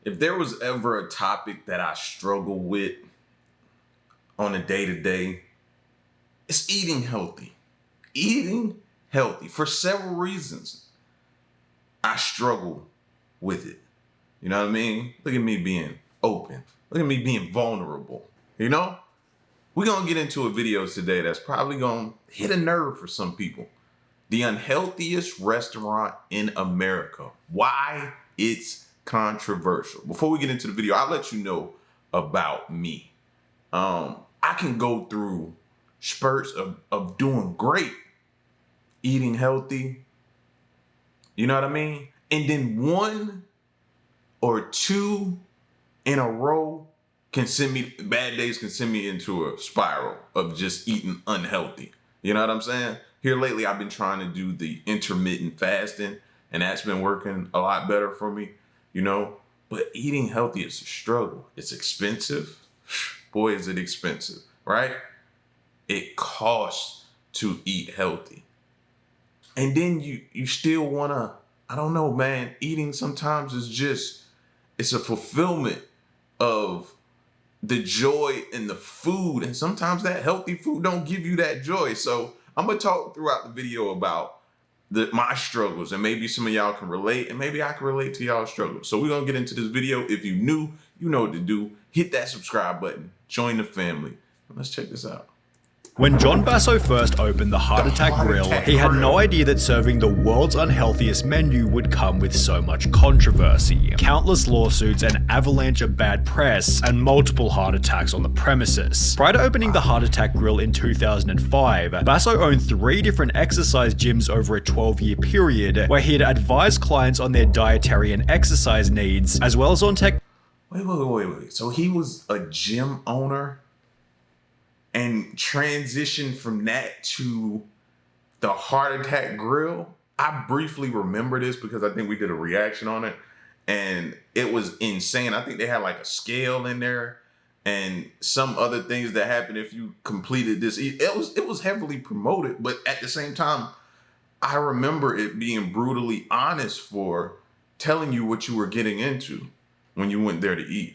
If there was ever a topic that I struggle with on a day-to-day, it's eating healthy. Eating healthy for several reasons. I struggle with it. You know what I mean? Look at me being open. Look at me being vulnerable. You know? We're going to get into a video today that's probably going to hit a nerve for some people. The unhealthiest restaurant in America. Why it's controversial. Before we get into the video, I'll let you know about me. I can go through spurts of doing great, eating healthy, you know what I mean? And then one or two in a row bad days can send me into a spiral of just eating unhealthy. You know what I'm saying? Here lately, I've been trying to do the intermittent fasting, and that's been working a lot better for me, you know? But eating healthy is a struggle. It's expensive. Boy, is it expensive, right? It costs to eat healthy. And then you still want to, I don't know, man, eating sometimes is just, it's a fulfillment of the joy in the food. And sometimes that healthy food don't give you that joy. So I'm going to talk throughout the video about my struggles, and maybe some of y'all can relate, and maybe I can relate to y'all's struggles. So we're going to get into this video. If you're new, you know what to do. Hit that subscribe button. Join the family. Let's check this out. When John Basso first opened the Heart Attack Grill, he had no idea that serving the world's unhealthiest menu would come with so much controversy, countless lawsuits, an avalanche of bad press, and multiple heart attacks on the premises. Prior to opening the Heart Attack Grill in 2005, Basso owned 3 different exercise gyms over a 12-year period, where he had advised clients on their dietary and exercise needs, as well as on tech. Wait. So he was a gym owner and transitioned from that to the Heart Attack Grill? I briefly remember this because I think we did a reaction on it, and it was insane. I think they had like a scale in there and some other things that happened if you completed this. It was heavily promoted, but at the same time, I remember it being brutally honest for telling you what you were getting into when you went there to eat.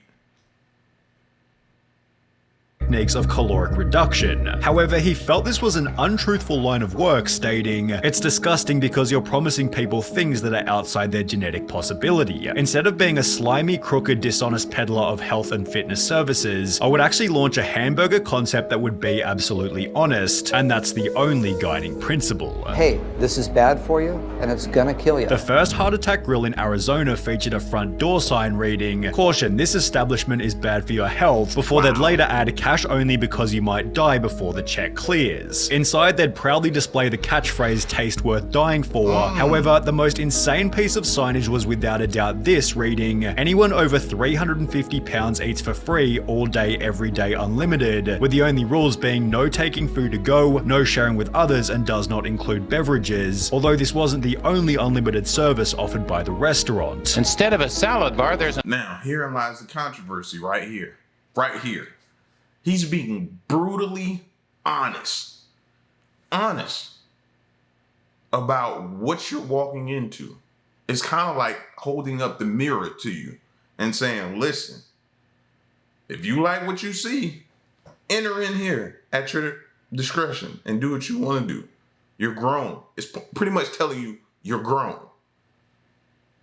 Techniques of caloric reduction. However, he felt this was an untruthful line of work, stating, "It's disgusting because you're promising people things that are outside their genetic possibility. Instead of being a slimy, crooked, dishonest peddler of health and fitness services, I would actually launch a hamburger concept that would be absolutely honest, and that's the only guiding principle." Hey, this is bad for you, and it's gonna kill you. The first Heart Attack Grill in Arizona featured a front door sign reading, "Caution, this establishment is bad for your health," before they'd later add cash only because you might die before the check clears. Inside, they'd proudly display the catchphrase "taste worth dying for." However, the most insane piece of signage was without a doubt this, reading, "Anyone over 350 pounds eats for free all day, every day, unlimited," with the only rules being no taking food to go, no sharing with others, and does not include beverages, although this wasn't the only unlimited service offered by the restaurant. Instead of a salad bar, there's a... Now, herein lies the controversy right here. Right here. He's being brutally honest about what you're walking into. It's kind of like holding up the mirror to you and saying, listen, if you like what you see, enter in here at your discretion and do what you want to do. You're grown. It's pretty much telling you you're grown.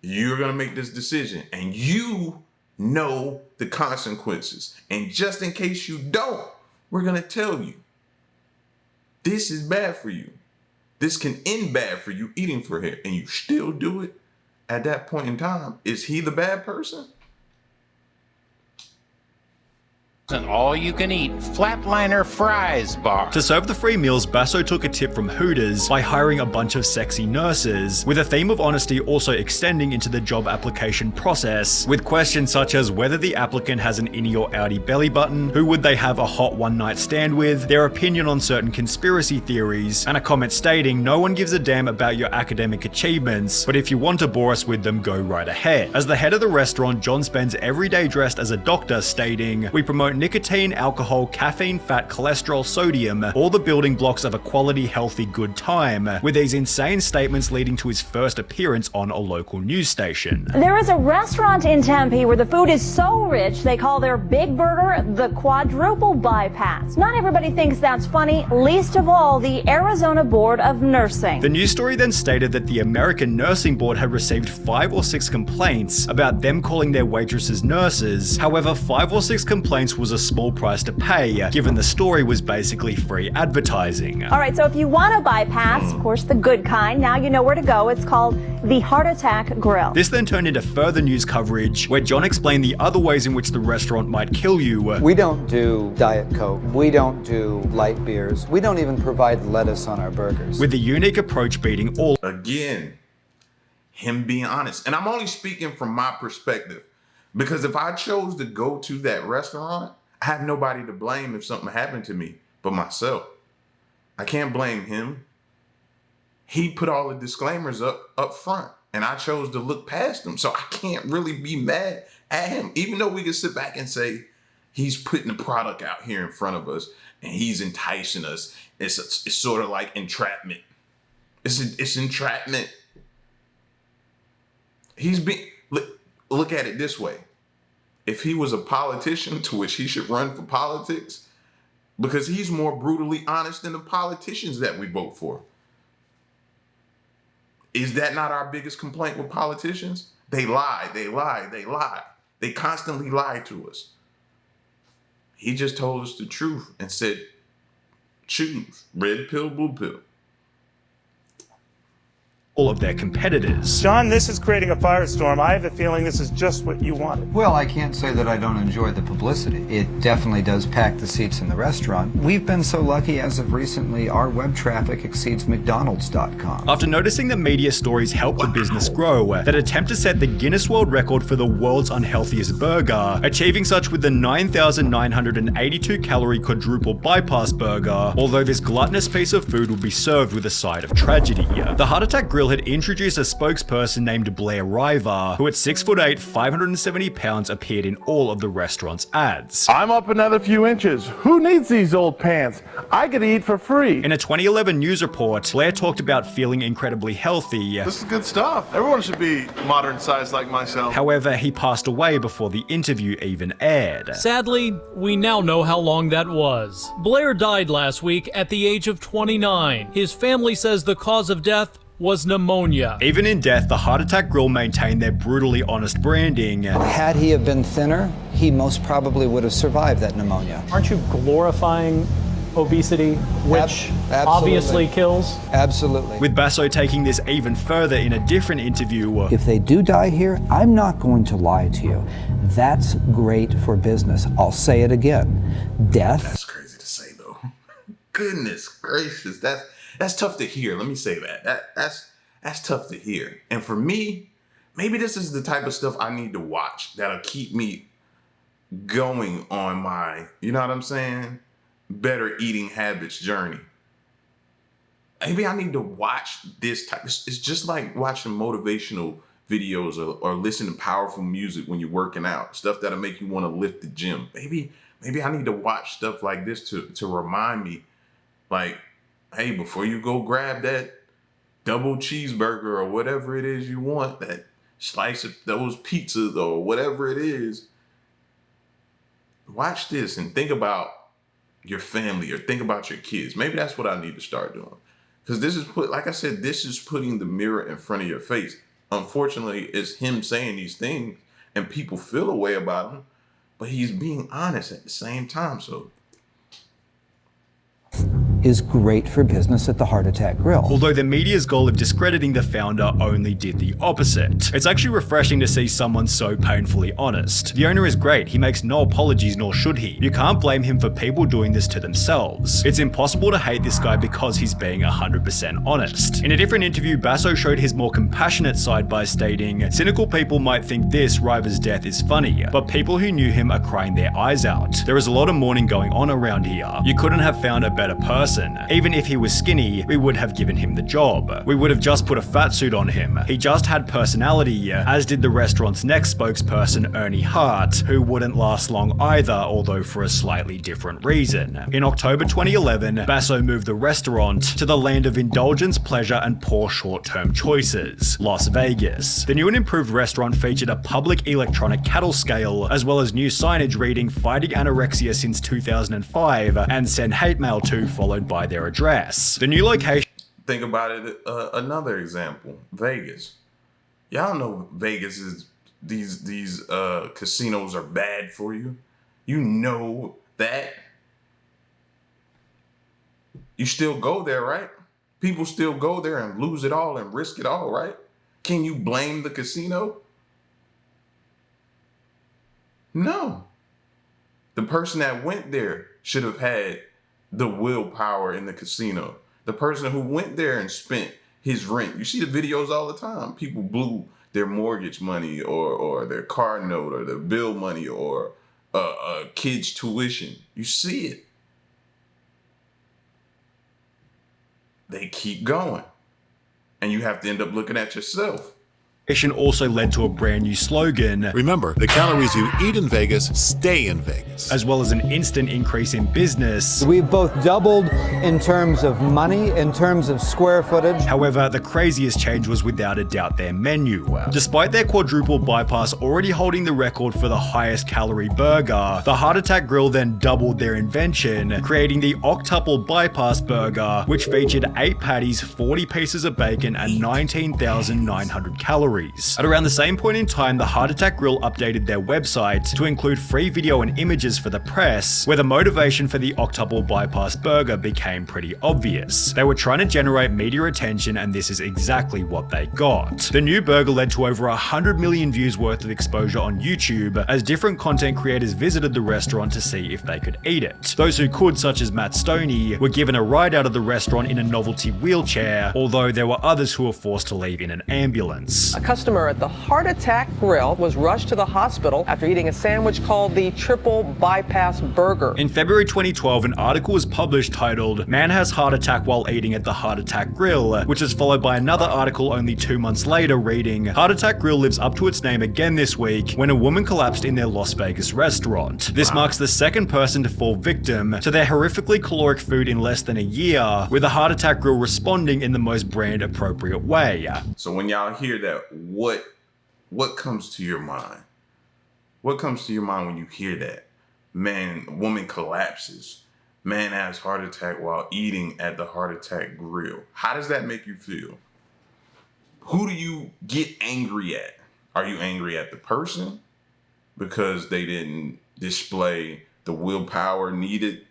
You're going to make this decision, and you know the consequences. And just in case you don't, we're going to tell you, this is bad for you. This can end bad for you eating for hair, and you still do it. At that point in time, is he the bad person? an all-you-can-eat flatliner fries bar. To serve the free meals, Basso took a tip from Hooters by hiring a bunch of sexy nurses, with a theme of honesty also extending into the job application process, with questions such as whether the applicant has an innie or outie belly button, who would they have a hot one-night stand with, their opinion on certain conspiracy theories, and a comment stating, "No one gives a damn about your academic achievements, but if you want to bore us with them, go right ahead." As the head of the restaurant, John spends every day dressed as a doctor, stating, "We promote nicotine, alcohol, caffeine, fat, cholesterol, sodium, all the building blocks of a quality, healthy, good time, with these insane statements leading to his first appearance on a local news station. There is a restaurant in Tempe where the food is so rich they call their big burger the quadruple bypass. Not everybody thinks that's funny, least of all the Arizona Board of Nursing. The news story then stated that the American Nursing Board had received 5 or 6 complaints about them calling their waitresses nurses. However, 5 or 6 complaints was a small price to pay, given the story was basically free advertising. All right, so if you want a bypass, of course the good kind, now you know where to go. It's called the Heart Attack Grill. This then turned into further news coverage, where John explained the other ways in which the restaurant might kill you. We don't do Diet Coke. We don't do light beers. We don't even provide lettuce on our burgers. With the unique approach beating all. Again, him being honest. And I'm only speaking from my perspective, because if I chose to go to that restaurant, I have nobody to blame if something happened to me but myself. I can't blame him. He put all the disclaimers up front, and I chose to look past them. So I can't really be mad at him, even though we can sit back and say he's putting the product out here in front of us and he's enticing us. It's sort of like entrapment. It's entrapment. Look at it this way. If he was a politician, to which he should run for politics, because he's more brutally honest than the politicians that we vote for. Is that not our biggest complaint with politicians? They lie, they lie, they lie. They constantly lie to us. He just told us the truth and said, choose red pill, blue pill. All of their competitors. John, this is creating a firestorm. I have a feeling this is just what you wanted. Well, I can't say that I don't enjoy the publicity. It definitely does pack the seats in the restaurant. We've been so lucky as of recently, our web traffic exceeds McDonald's.com. After noticing that media stories help the business grow, that attempt to set the Guinness World Record for the world's unhealthiest burger, achieving such with the 9,982 calorie quadruple bypass burger, although this gluttonous piece of food would be served with a side of tragedy. The Heart Attack Grill had introduced a spokesperson named Blair River, who at 6'8", 570 pounds appeared in all of the restaurant's ads. I'm up another few inches. Who needs these old pants? I could eat for free. In a 2011 news report, Blair talked about feeling incredibly healthy. This is good stuff. Everyone should be modern sized like myself. However, he passed away before the interview even aired. Sadly, we now know how long that was. Blair died last week at the age of 29. His family says the cause of death was pneumonia. Even in death, the Heart Attack Grill maintained their brutally honest branding. Had he have been thinner, he most probably would have survived that pneumonia. Aren't you glorifying obesity, which obviously kills? Absolutely. With Basso taking this even further in a different interview. If they do die here, I'm not going to lie to you. That's great for business. I'll say it again. Death. That's crazy to say, though. Goodness gracious. That's tough to hear. Let me say that. That's tough to hear. And for me, maybe this is the type of stuff I need to watch that'll keep me going on my, you know what I'm saying, better eating habits journey. Maybe I need to watch this type. It's just like watching motivational videos or listening to powerful music when you're working out, stuff that'll make you want to lift the gym. Maybe I need to watch stuff like this to remind me, like, hey, before you go grab that double cheeseburger or whatever it is you want, that slice of those pizzas or whatever it is, watch this and think about your family or think about your kids. Maybe that's what I need to start doing. Because this is like I said, this is putting the mirror in front of your face. Unfortunately, it's him saying these things and people feel a way about him, but he's being honest at the same time. So is great for business at the Heart Attack Grill. Although the media's goal of discrediting the founder only did the opposite. It's actually refreshing to see someone so painfully honest. The owner is great, he makes no apologies, nor should he. You can't blame him for people doing this to themselves. It's impossible to hate this guy because he's being 100% honest. In a different interview, Basso showed his more compassionate side by stating, cynical people might think this, River's death, is funny, but people who knew him are crying their eyes out. There is a lot of mourning going on around here. You couldn't have found a better person. spokesperson. Even if he was skinny, we would have given him the job. We would have just put a fat suit on him. He just had personality, as did the restaurant's next spokesperson, Ernie Hart, who wouldn't last long either, although for a slightly different reason. In October 2011, Basso moved the restaurant to the land of indulgence, pleasure, and poor short-term choices, Las Vegas. The new and improved restaurant featured a public electronic cattle scale, as well as new signage reading "Fighting Anorexia Since 2005" and "Send Hate Mail To," followed by their address. The new location... Think about it, another example, Vegas. Y'all know Vegas is, these casinos are bad for you. You know that. You still go there, right? People still go there and lose it all and risk it all, right? Can you blame the casino? No. The person that went there should have had the willpower in the casino. The person who went there and spent his rent. You see the videos all the time. People blew their mortgage money or their car note or their bill money or a kid's tuition. You see it. They keep going. And you have to end up looking at yourself. Also led to a brand new slogan. Remember, the calories you eat in Vegas stay in Vegas. As well as an instant increase in business. We've both doubled in terms of money, in terms of square footage. However, the craziest change was without a doubt their menu. Despite their quadruple bypass already holding the record for the highest calorie burger, the Heart Attack Grill then doubled their invention, creating the octuple bypass burger, which featured 8 patties, 40 pieces of bacon, and 19,900 calories. At around the same point in time, the Heart Attack Grill updated their website to include free video and images for the press, where the motivation for the octuple bypass burger became pretty obvious. They were trying to generate media attention, and this is exactly what they got. The new burger led to over 100 million views worth of exposure on YouTube, as different content creators visited the restaurant to see if they could eat it. Those who could, such as Matt Stoney, were given a ride out of the restaurant in a novelty wheelchair, although there were others who were forced to leave in an ambulance. A customer at the Heart Attack Grill was rushed to the hospital after eating a sandwich called the Triple Bypass Burger. In February 2012, an article was published titled "Man Has Heart Attack While Eating at the Heart Attack Grill," which is followed by another article only 2 months later reading, "Heart Attack Grill lives up to its name again this week when a woman collapsed in their Las Vegas restaurant. This marks the second person to fall victim to their horrifically caloric food in less than a year, with the Heart Attack Grill responding in the most brand appropriate way." So when y'all hear that, what comes to your mind? What comes to your mind when you hear that? Man, woman collapses. Man has heart attack while eating at the Heart Attack Grill. How does that make you feel? Who do you get angry at? Are you angry at the person because they didn't display the willpower needed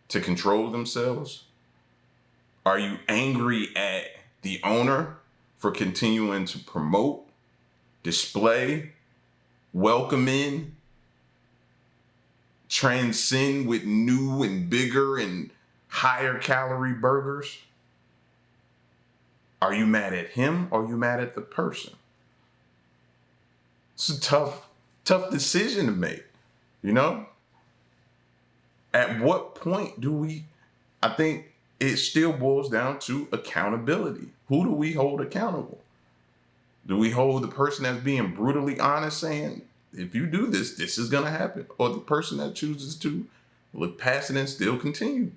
to control themselves? Are you angry at the owner for continuing to promote, display, welcome in, transcend with new and bigger and higher calorie burgers? Are you mad at him or are you mad at the person? It's a tough decision to make, you know? At what point I think it still boils down to accountability. Who do we hold accountable? Do we hold the person that's being brutally honest saying, if you do this, this is going to happen? Or the person that chooses to look past it and still continue?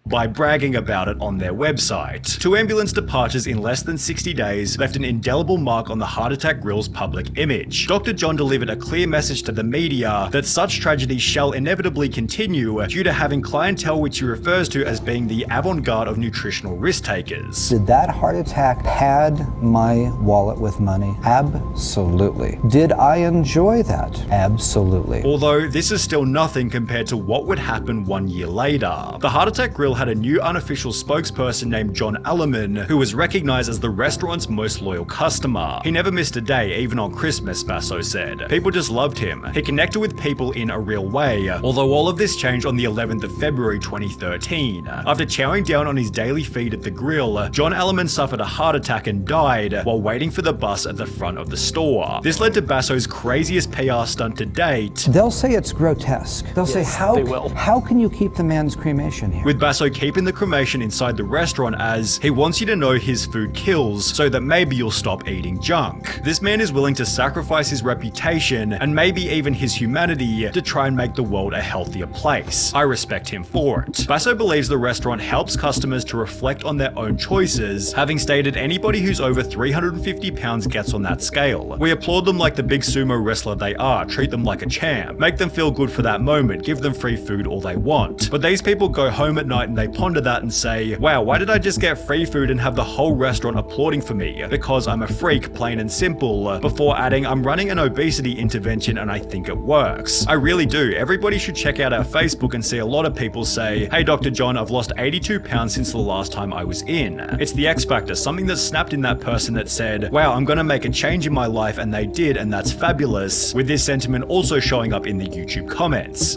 By bragging about it on their website. 2 ambulance departures in less than 60 days left an indelible mark on the Heart Attack Grill's public image. Dr. John delivered a clear message to the media that such tragedies shall inevitably continue due to having clientele which he refers to as being the avant-garde of nutritional risk takers. Did that heart attack pad my wallet with money? Absolutely. Did I enjoy that? Absolutely. Although this is still nothing compared to what would happen 1 year later. The Heart Attack Grill had a new unofficial spokesperson named John Alleman, who was recognized as the restaurant's most loyal customer. He never missed a day, even on Christmas, Basso said. People just loved him. He connected with people in a real way, although all of this changed on the 11th of February 2013. After chowing down on his daily feed at the grill, John Alleman suffered a heart attack and died while waiting for the bus at the front of the store. This led to Basso's craziest PR stunt to date. They'll say it's grotesque. They'll say, how can you keep the man's cremation here? With Basso keeping the cremation inside the restaurant as he wants you to know his food kills so that maybe you'll stop eating junk. This man is willing to sacrifice his reputation and maybe even his humanity to try and make the world a healthier place. I respect him for it. Basso believes the restaurant helps customers to reflect on their own choices, having stated anybody who's over 350 pounds gets on that scale. We applaud them like the big sumo wrestler they are, treat them like a champ, make them feel good for that moment, give them free food all they want. But these people go home at night and they ponder that and say, wow, why did I just get free food and have the whole restaurant applauding for me? Because I'm a freak, plain and simple, before adding, I'm running an obesity intervention and I think it works. I really do. Everybody should check out our Facebook and see a lot of people say, hey Dr. John, I've lost 82 pounds since the last time I was in. It's the X factor, something that snapped in that person that said, wow, I'm gonna make a change in my life, and they did, and that's fabulous. With this sentiment also showing up in the YouTube comments.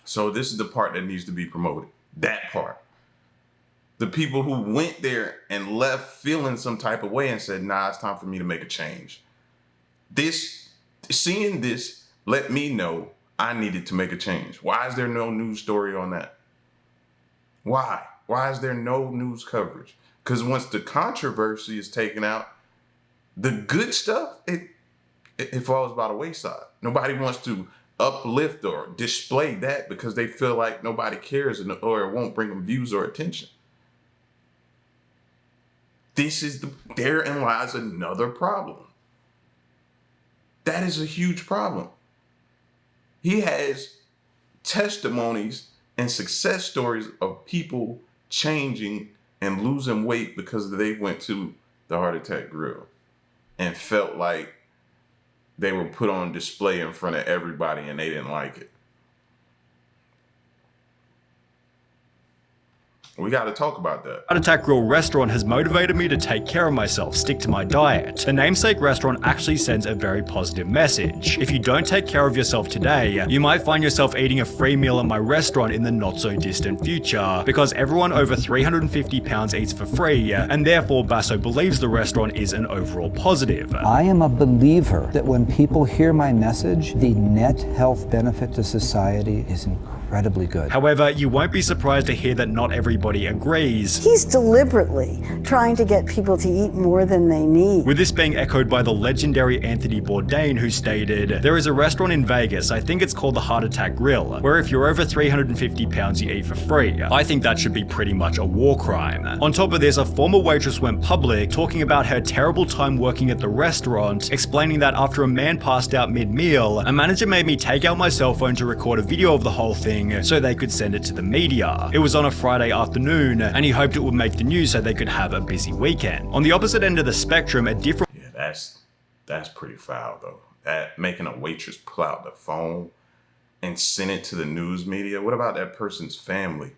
So this is the part that needs to be promoted. That part. The people who went there and left feeling some type of way and said, nah, it's time for me to make a change. Seeing this let me know I needed to make a change. Why is there no news story on that? Why? Why is there no news coverage? Because once the controversy is taken out, the good stuff, it falls by the wayside. Nobody wants to uplift or display that because they feel like nobody cares or it won't bring them views or attention. Therein lies another problem. That is a huge problem. He has testimonies and success stories of people changing and losing weight because they went to the heart attack grill and felt like they were put on display in front of everybody and they didn't like it. We got to talk about that. Heart Attack Grill restaurant has motivated me to take care of myself, stick to my diet. The namesake restaurant actually sends a very positive message. If you don't take care of yourself today, you might find yourself eating a free meal at my restaurant in the not so distant future, because everyone over 350 pounds eats for free, and therefore Basso believes the restaurant is an overall positive. I am a believer that when people hear my message, the net health benefit to society is incredibly good. However, you won't be surprised to hear that not everybody agrees. He's deliberately trying to get people to eat more than they need. With this being echoed by the legendary Anthony Bourdain, who stated, there is a restaurant in Vegas, I think it's called the Heart Attack Grill, where if you're over 350 pounds you eat for free. I think that should be pretty much a war crime. On top of this, a former waitress went public talking about her terrible time working at the restaurant, explaining that after a man passed out mid-meal, a manager made me take out my cell phone to record a video of the whole thing so they could send it to the media. It was on a Friday afternoon, and he hoped it would make the news so they could have a busy weekend. On the opposite end of the spectrum, a different— Yeah, that's pretty foul though. That making a waitress pull out the phone and send it to the news media. What about that person's family?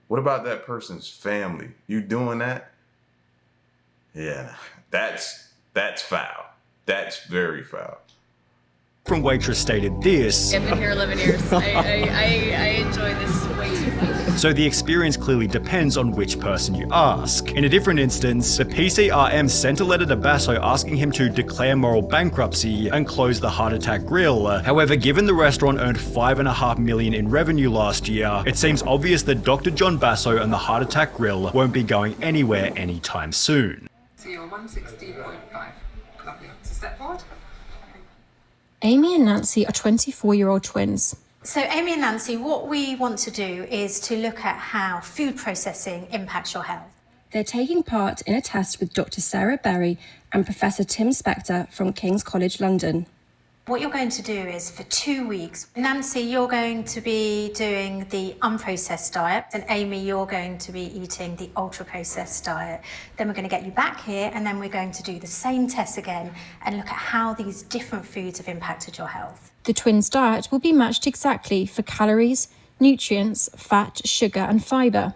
What about that person's family? You doing that? Yeah, that's foul. That's very foul. From waitress stated this. I've been here 11 years. I enjoy this way too much. So the experience clearly depends on which person you ask. In a different instance, the PCRM sent a letter to Basso asking him to declare moral bankruptcy and close the Heart Attack Grill. However, given the restaurant earned $5.5 million in revenue last year, it seems obvious that Dr. John Basso and the Heart Attack Grill won't be going anywhere anytime soon. So you're 160.5. Lovely. So step forward. Amy and Nancy are 24-year-old twins. So Amy and Nancy, what we want to do is to look at how food processing impacts your health. They're taking part in a test with Dr. Sarah Berry and Professor Tim Spector from King's College London. What you're going to do is for 2 weeks, Nancy, you're going to be doing the unprocessed diet, and Amy, you're going to be eating the ultra-processed diet. Then we're going to get you back here, and then we're going to do the same test again and look at how these different foods have impacted your health. The twins' diet will be matched exactly for calories, nutrients, fat, sugar and fibre.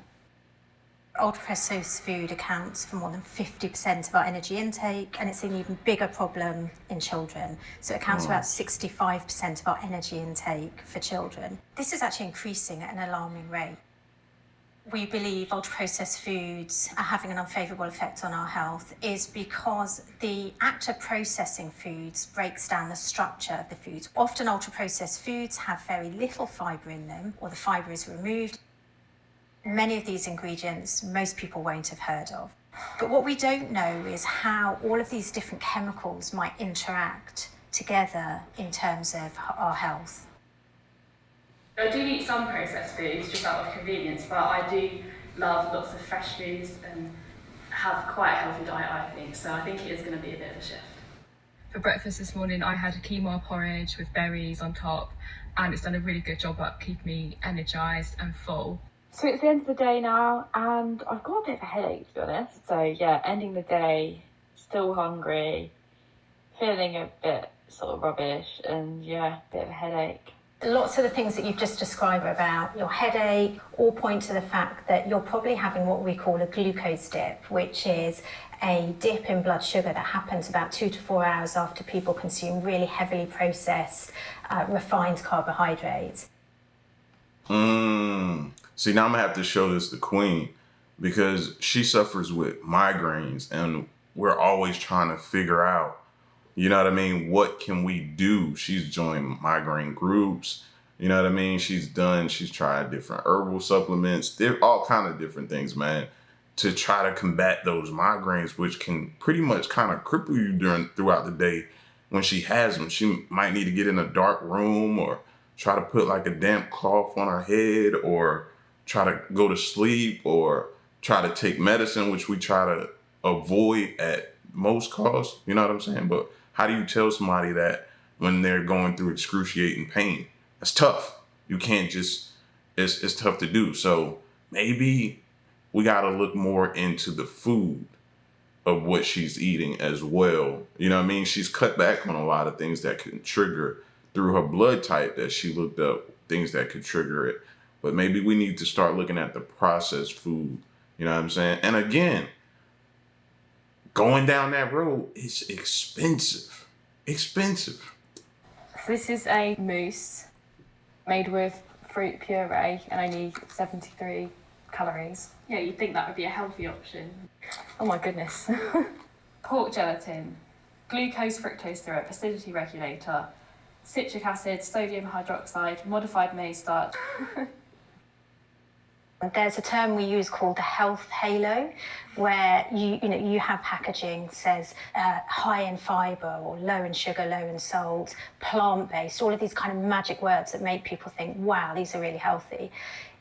Ultra-processed food accounts for more than 50% of our energy intake, and it's an even bigger problem in children. So it accounts for about 65% of our energy intake for children. This is actually increasing at an alarming rate. We believe ultra-processed foods are having an unfavourable effect on our health is because the act of processing foods breaks down the structure of the foods. Often ultra-processed foods have very little fibre in them, or the fibre is removed. Many of these ingredients most people won't have heard of. But what we don't know is how all of these different chemicals might interact together in terms of our health. I do eat some processed foods just out of convenience, but I do love lots of fresh foods and have quite a healthy diet, I think. So I think it is going to be a bit of a shift. For breakfast this morning, I had a quinoa porridge with berries on top, and it's done a really good job at keeping me energised and full. So it's the end of the day now, and I've got a bit of a headache, to be honest. So yeah, ending the day, still hungry, feeling a bit sort of rubbish, and yeah, a bit of a headache. Lots of the things that you've just described about your headache all point to the fact that you're probably having what we call a glucose dip, which is a dip in blood sugar that happens about 2 to 4 hours after people consume really heavily processed, refined carbohydrates. See, now I'm gonna have to show this to Queen because she suffers with migraines, and we're always trying to figure out, you know what I mean, what can we do? She's joined migraine groups, you know what I mean? She's tried different herbal supplements, all kind of different things, man, to try to combat those migraines, which can pretty much kind of cripple you throughout the day when she has them. She might need to get in a dark room or try to put like a damp cloth on her head, or try to go to sleep, or try to take medicine, which we try to avoid at most costs, you know what I'm saying? But how do you tell somebody that when they're going through excruciating pain? It's tough. You can't just, it's tough to do. So maybe we got to look more into the food of what she's eating as well. You know what I mean? She's cut back on a lot of things that can trigger through her blood type that she looked up, things that could trigger it. But maybe we need to start looking at the processed food. You know what I'm saying? And again, going down that road is expensive. Expensive. So this is a mousse made with fruit puree and only 73 calories. Yeah, you'd think that would be a healthy option. Oh my goodness. Pork gelatin, glucose fructose syrup, acidity regulator, citric acid, sodium hydroxide, modified maize starch. There's a term we use called the health halo, where you have packaging says high in fibre or low in sugar, low in salt, plant-based, all of these kind of magic words that make people think, wow, these are really healthy.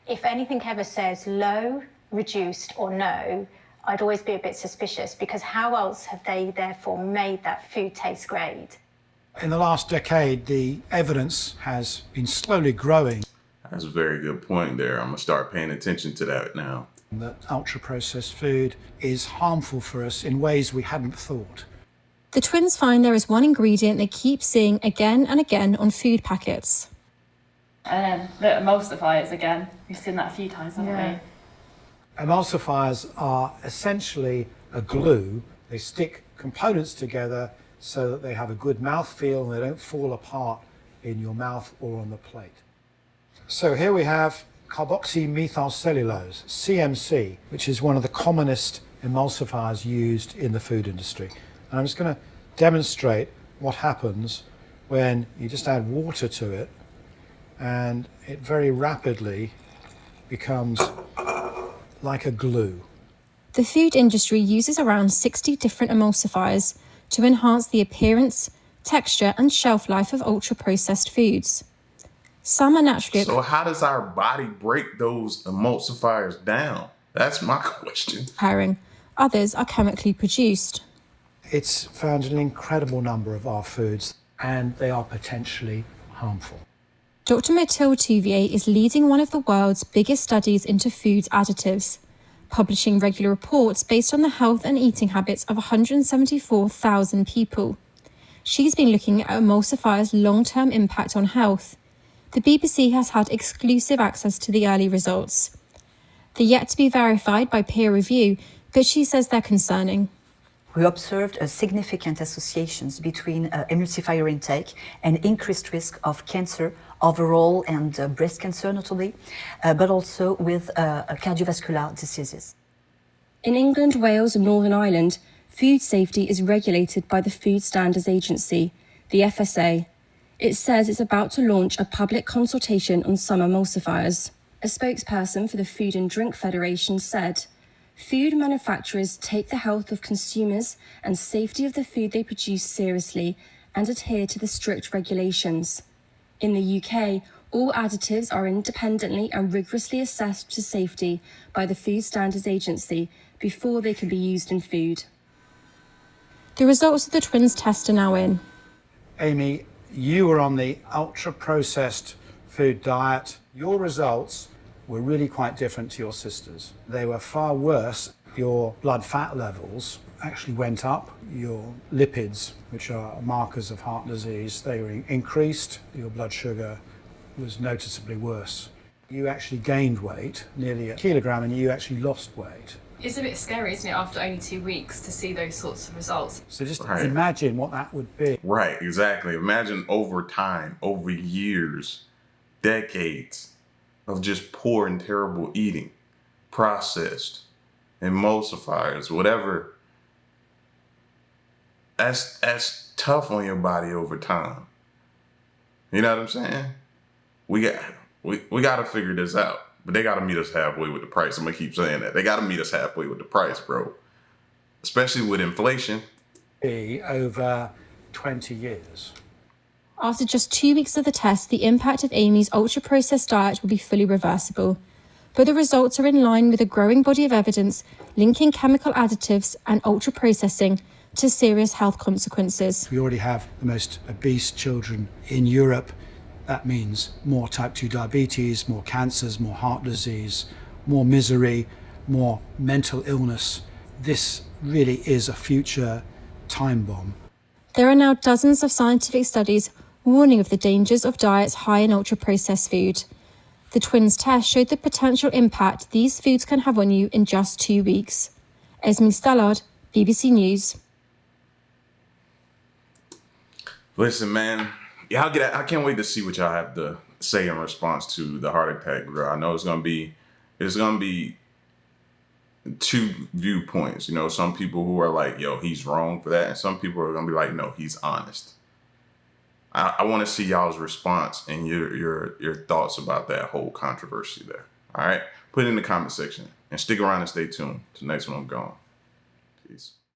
If anything ever says low, reduced or no, I'd always be a bit suspicious, because how else have they therefore made that food taste great? In the last decade, the evidence has been slowly growing. That's a very good point there. I'm going to start paying attention to that now. That ultra-processed food is harmful for us in ways we hadn't thought. The twins find there is one ingredient they keep seeing again and again on food packets. And then the emulsifiers again. We've seen that a few times, haven't we? Emulsifiers are essentially a glue. They stick components together so that they have a good mouthfeel and they don't fall apart in your mouth or on the plate. So here we have carboxymethylcellulose, CMC, which is one of the commonest emulsifiers used in the food industry. And I'm just going to demonstrate what happens when you just add water to it, and it very rapidly becomes like a glue. The food industry uses around 60 different emulsifiers to enhance the appearance, texture and shelf life of ultra-processed foods. Some are naturally... So how does our body break those emulsifiers down? That's my question. ...occurring. Others are chemically produced. It's found in an incredible number of our foods, and they are potentially harmful. Dr. Mathilde Touvier is leading one of the world's biggest studies into food additives, publishing regular reports based on the health and eating habits of 174,000 people. She's been looking at emulsifiers' long-term impact on health. the BBC has had exclusive access to the early results. They're yet to be verified by peer review, but she says they're concerning. We observed significant associations between emulsifier intake and increased risk of cancer overall and breast cancer notably, but also with cardiovascular diseases. In England, Wales and Northern Ireland, food safety is regulated by the Food Standards Agency, the FSA. It says it's about to launch a public consultation on some emulsifiers. A spokesperson for the Food and Drink Federation said, "Food manufacturers take the health of consumers and safety of the food they produce seriously and adhere to the strict regulations. In the UK, all additives are independently and rigorously assessed to safety by the Food Standards Agency before they can be used in food." The results of the twins' test are now in. Amy, you were on the ultra-processed food diet. Your results were really quite different to your sisters. They were far worse. Your blood fat levels actually went up. Your lipids, which are markers of heart disease, they were increased. Your blood sugar was noticeably worse. You actually gained weight, nearly a kilogram, and you actually lost weight. It's a bit scary, isn't it, after only 2 weeks to see those sorts of results? So just imagine what that would be. Right, exactly. Imagine over time, over years, decades of just poor and terrible eating, processed, emulsifiers, whatever. That's tough on your body over time. You know what I'm saying? We got to figure this out. But they got to meet us halfway with the price. I'm going to keep saying that. They got to meet us halfway with the price, bro. Especially with inflation. Over 20 years. After just 2 weeks of the test, the impact of Amy's ultra-processed diet will be fully reversible. But the results are in line with a growing body of evidence linking chemical additives and ultra-processing to serious health consequences. We already have the most obese children in Europe. That means more type 2 diabetes, more cancers, more heart disease, more misery, more mental illness. This really is a future time bomb. There are now dozens of scientific studies warning of the dangers of diets high in ultra-processed food. The twins' test showed the potential impact these foods can have on you in just 2 weeks. Esme Stallard, BBC News. Listen, man. I can't wait to see what y'all have to say in response to the heart attack girl. I know it's gonna be two viewpoints. You know, some people who are like, yo, he's wrong for that, and some people are gonna be like, no, he's honest. I want to see y'all's response and your thoughts about that whole controversy there. All right, put it in the comment section and stick around and stay tuned. Till next one, I'm gone. Peace.